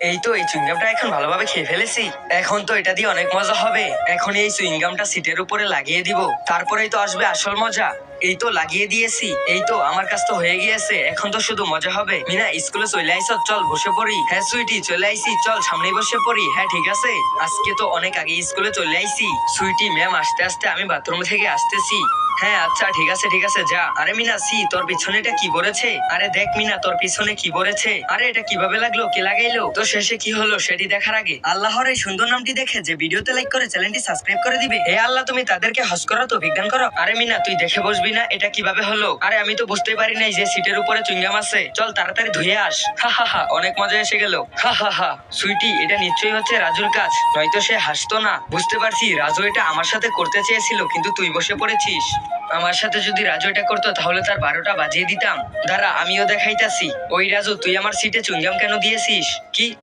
এই তো এই চুইংগামটা এখন ভালোভাবে খেয়ে ফেলেছি। এখন তো এটা দিয়ে অনেক মজা হবে। এখন এই চুইংগামটা সিটের উপরে লাগিয়ে দিব, তারপরেই তো আসবে আসল মজা। এই তো লাগিয়ে দিয়েছি, এই তো আমার কাজ তো হয়ে গিয়েছে। এখন তো শুধু মজা হবে। মিনা স্কুলে চলে আইস, চল বসে পড়ি। হ্যাঁ সুইটি চলে আইসি, চল সামনে বসে পড়ি। হ্যাঁ ঠিক আছে, আজকে তো অনেক আগে স্কুলে চলে আইসি। সুইটি ম্যাম আসতে আসতে আমি বাথরুম থেকে আসতেছি। হ্যাঁ আচ্ছা ঠিক আছে ঠিক আছে যা। আরে মিনা সি তোর পিছনে এটা কি বলেছে? আরে দেখ মিনা তোর পিছনে কি বলেছে। আরে এটা কিভাবে লাগলো, কে লাগাইলো? তো শেষে কি হলো সেটি দেখার আগে আল্লাহর এই সুন্দর নামটি দেখে যে ভিডিওতে লাইক করে চ্যানেলটি সাবস্ক্রাইব করে দিবে। হে আল্লাহ তুমি তাদেরকে হজ করো তো বিজ্ঞান করো। আরে মিনা তুই দেখে বসবি না, এটা কিভাবে হলো? আরে আমি তো বুঝতেই পারি নাই যে সিটের উপরে চুইংগাম আছে। চল তাড়াতাড়ি ধুয়ে আস। হা হা হা অনেক মজা এসে গেল। হা হা হা সুইটি এটা নিশ্চয়ই হচ্ছে রাজুর কাজ, নয়তো সে হাসতো না। বুঝতে পারছি রাজু এটা আমার সাথে করতে চেয়েছিল, কিন্তু তুই বসে পড়েছিস। আমার সাথে যদি রাজু এটা করতো তাহলে তার 12টা বাজিয়ে দিতাম। দাঁড়া আমিও দেখাইতাছি। ওই রাজু তুই আমার সিটে চুইংগাম কেন দিয়েছিস? কি